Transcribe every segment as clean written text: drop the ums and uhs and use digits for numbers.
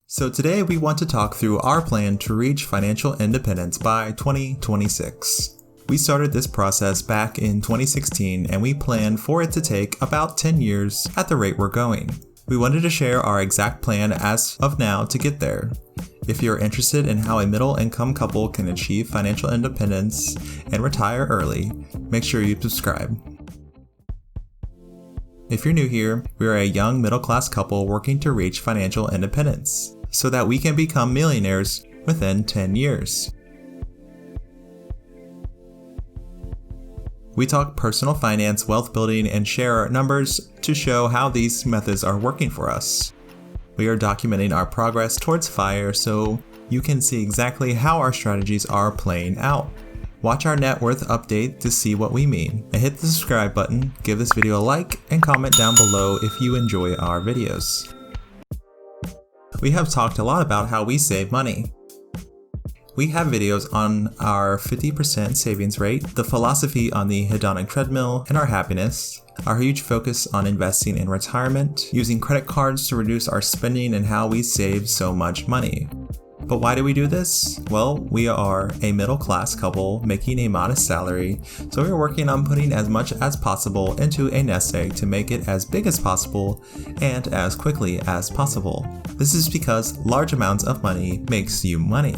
So today we want to talk through our plan to reach financial independence by 2026. We started this process back in 2016 and we planned for it to take about 10 years at the rate we're going. We wanted to share our exact plan as of now to get there. If you're interested in how a middle-income couple can achieve financial independence and retire early, make sure you subscribe. If you're new here, we are a young middle-class couple working to reach financial independence so that we can become millionaires within 10 years. We talk personal finance, wealth building, and share our numbers to show how these methods are working for us. We are documenting our progress towards FIRE so you can see exactly how our strategies are playing out. Watch our net worth update to see what we mean, and hit the subscribe button, give this video a like, and comment down below if you enjoy our videos. We have talked a lot about how we save money. We have videos on our 50% savings rate, the philosophy on the hedonic treadmill, and our happiness, our huge focus on investing in retirement, using credit cards to reduce our spending, and how we save so much money. But why do we do this? Well, we are a middle-class couple making a modest salary, so we are working on putting as much as possible into a nest egg to make it as big as possible and as quickly as possible. This is because large amounts of money makes you money.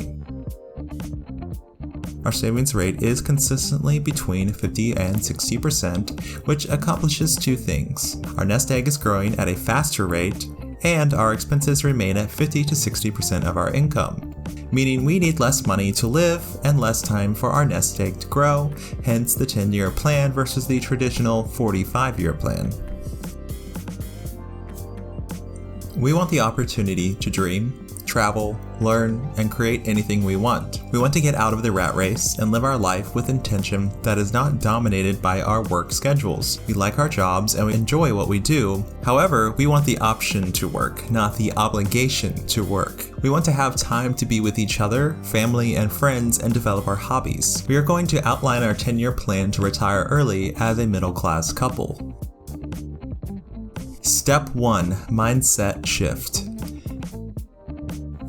Our savings rate is consistently between 50 and 60%, which accomplishes two things. Our nest egg is growing at a faster rate, and our expenses remain at 50 to 60% of our income, meaning we need less money to live and less time for our nest egg to grow, hence the 10-year plan versus the traditional 45-year plan. We want the opportunity to dream, travel, learn, and create anything we want. We want to get out of the rat race and live our life with intention that is not dominated by our work schedules. We like our jobs and we enjoy what we do. However, we want the option to work, not the obligation to work. We want to have time to be with each other, family, and friends, and develop our hobbies. We are going to outline our 10-year plan to retire early as a middle-class couple. Step 1. Mindset shift.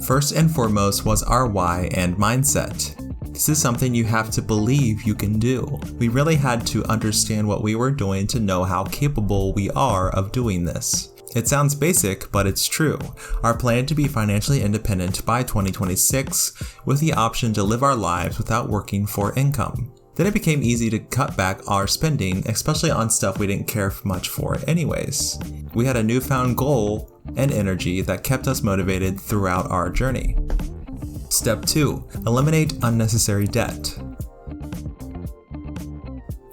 First and foremost was our why and mindset. This is something you have to believe you can do. We really had to understand what we were doing to know how capable we are of doing this. It sounds basic, but it's true. Our plan to be financially independent by 2026 with the option to live our lives without working for income. Then it became easy to cut back our spending, especially on stuff we didn't care much for anyways. We had a newfound goal and energy that kept us motivated throughout our journey. Step 2. Eliminate unnecessary debt.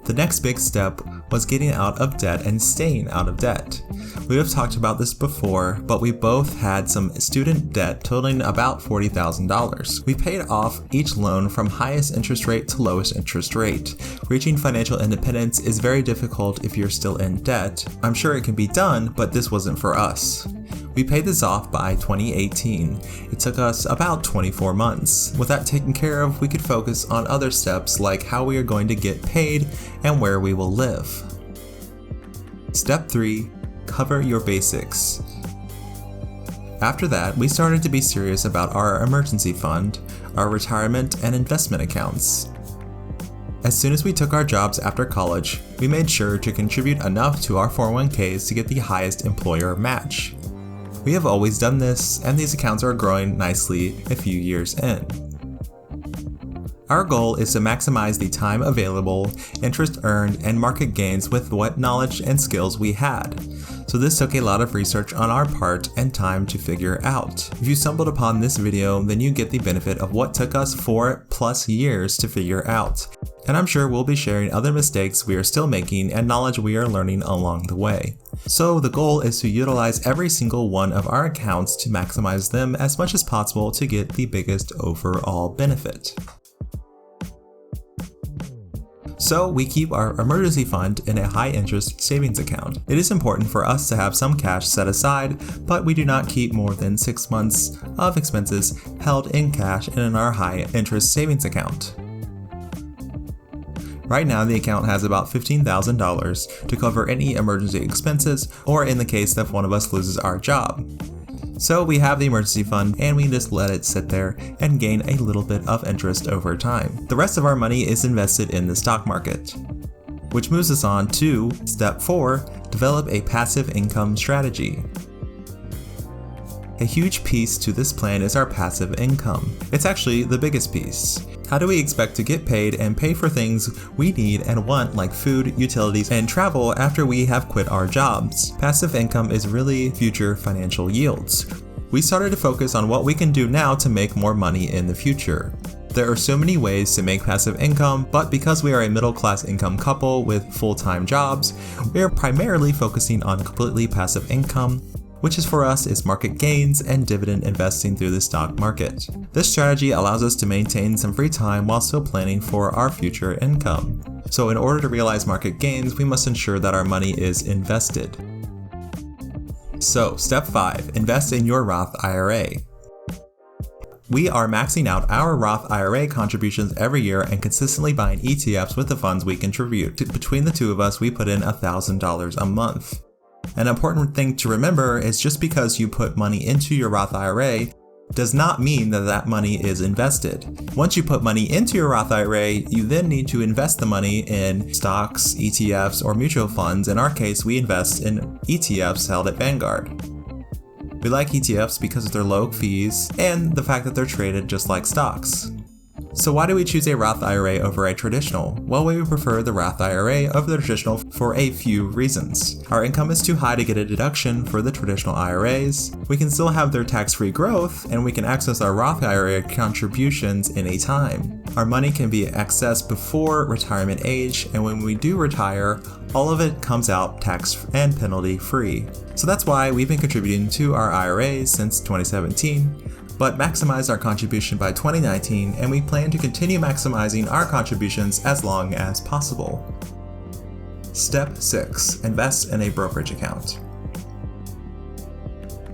The next big step was getting out of debt and staying out of debt. We have talked about this before, but we both had some student debt totaling about $40,000. We paid off each loan from highest interest rate to lowest interest rate. Reaching financial independence is very difficult if you're still in debt. I'm sure it can be done, but this wasn't for us. We paid this off by 2018. It took us about 24 months. With that taken care of, we could focus on other steps like how we are going to get paid and where we will live. Step 3. Cover your basics. After that, we started to be serious about our emergency fund, our retirement, and investment accounts. As soon as we took our jobs after college, we made sure to contribute enough to our 401ks to get the highest employer match. We have always done this, and these accounts are growing nicely a few years in. Our goal is to maximize the time available, interest earned, and market gains with what knowledge and skills we had. So this took a lot of research on our part and time to figure out. If you stumbled upon this video, then you get the benefit of what took us 4+ years to figure out. And I'm sure we'll be sharing other mistakes we are still making and knowledge we are learning along the way. So the goal is to utilize every single one of our accounts to maximize them as much as possible to get the biggest overall benefit. So we keep our emergency fund in a high-interest savings account. It is important for us to have some cash set aside, but we do not keep more than 6 months of expenses held in cash in our high-interest savings account. Right now, the account has about $15,000 to cover any emergency expenses, or in the case that one of us loses our job. So we have the emergency fund and we just let it sit there and gain a little bit of interest over time. The rest of our money is invested in the stock market. Which moves us on to step 4, develop a passive income strategy. A huge piece to this plan is our passive income. It's actually the biggest piece. How do we expect to get paid and pay for things we need and want like food, utilities, and travel after we have quit our jobs? Passive income is really future financial yields. We started to focus on what we can do now to make more money in the future. There are so many ways to make passive income, but because we are a middle-class income couple with full-time jobs, we are primarily focusing on completely passive income, which is for us is market gains and dividend investing through the stock market. This strategy allows us to maintain some free time while still planning for our future income. So in order to realize market gains, we must ensure that our money is invested. So step 5, invest in your Roth IRA. We are maxing out our Roth IRA contributions every year and consistently buying ETFs with the funds we contribute. Between the two of us, we put in $1,000 a month. An important thing to remember is just because you put money into your Roth IRA does not mean that that money is invested. Once you put money into your Roth IRA, you then need to invest the money in stocks, ETFs, or mutual funds. In our case, we invest in ETFs held at Vanguard. We like ETFs because of their low fees and the fact that they're traded just like stocks. So why do we choose a Roth IRA over a traditional? Well, we would prefer the Roth IRA over the traditional for a few reasons. Our income is too high to get a deduction for the traditional IRAs. We can still have their tax-free growth, and we can access our Roth IRA contributions anytime. Our money can be accessed before retirement age, and when we do retire, all of it comes out tax and penalty free. So that's why we've been contributing to our IRAs since 2017. But maximized our contribution by 2019, and we plan to continue maximizing our contributions as long as possible. Step 6, invest in a brokerage account.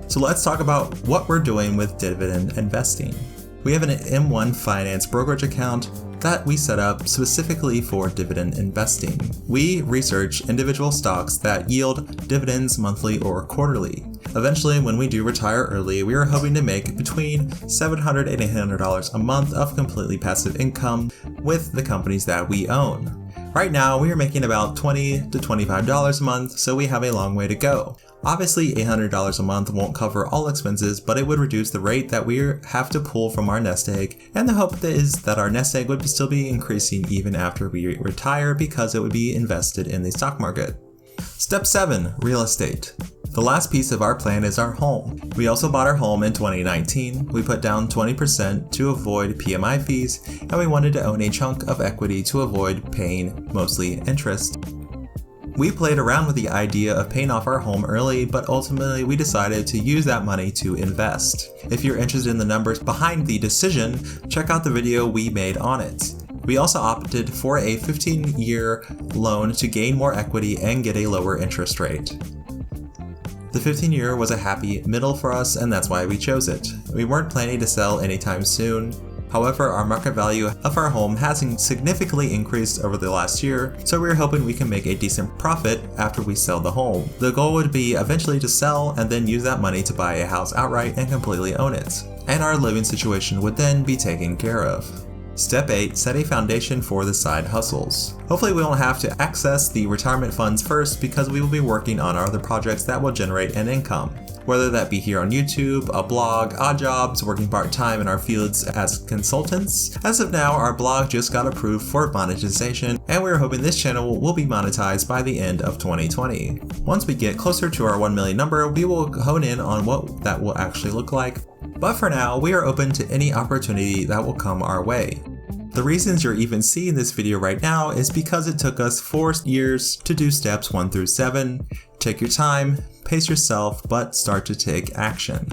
So let's talk about what we're doing with dividend investing. We have an M1 Finance brokerage account that we set up specifically for dividend investing. We research individual stocks that yield dividends monthly or quarterly. Eventually, when we do retire early, we are hoping to make between $700 and $800 a month of completely passive income with the companies that we own. Right now, we are making about $20 to $25 a month, so we have a long way to go. Obviously, $800 a month won't cover all expenses, but it would reduce the rate that we have to pull from our nest egg, and the hope is that our nest egg would still be increasing even after we retire because it would be invested in the stock market. Step 7, real estate. The last piece of our plan is our home. We also bought our home in 2019. We put down 20% to avoid PMI fees, and we wanted to own a chunk of equity to avoid paying mostly interest. We played around with the idea of paying off our home early, but ultimately we decided to use that money to invest. If you're interested in the numbers behind the decision, check out the video we made on it. We also opted for a 15-year loan to gain more equity and get a lower interest rate. The 15-year was a happy middle for us, and that's why we chose it. We weren't planning to sell anytime soon. However, our market value of our home has significantly increased over the last year, so we're hoping we can make a decent profit after we sell the home. The goal would be eventually to sell and then use that money to buy a house outright and completely own it. And our living situation would then be taken care of. Step 8, set a foundation for the side hustles. Hopefully we won't have to access the retirement funds first because we will be working on our other projects that will generate an income. Whether that be here on YouTube, a blog, odd jobs, working part-time in our fields as consultants. As of now, our blog just got approved for monetization, and we're hoping this channel will be monetized by the end of 2020. Once we get closer to our 1 million number, we will hone in on what that will actually look like. But for now, we are open to any opportunity that will come our way. The reasons you're even seeing this video right now is because it took us 4 years to do steps 1 through 7. Take your time, pace yourself, but start to take action.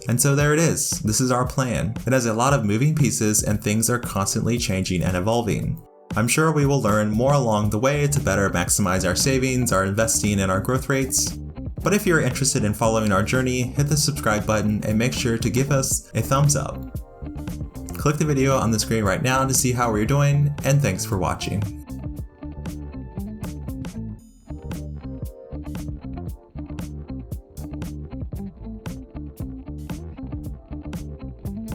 And so there it is. This is our plan. It has a lot of moving pieces and things are constantly changing and evolving. I'm sure we will learn more along the way to better maximize our savings, our investing, and our growth rates. But if you're interested in following our journey, hit the subscribe button and make sure to give us a thumbs up. Click the video on the screen right now to see how we're doing, and thanks for watching.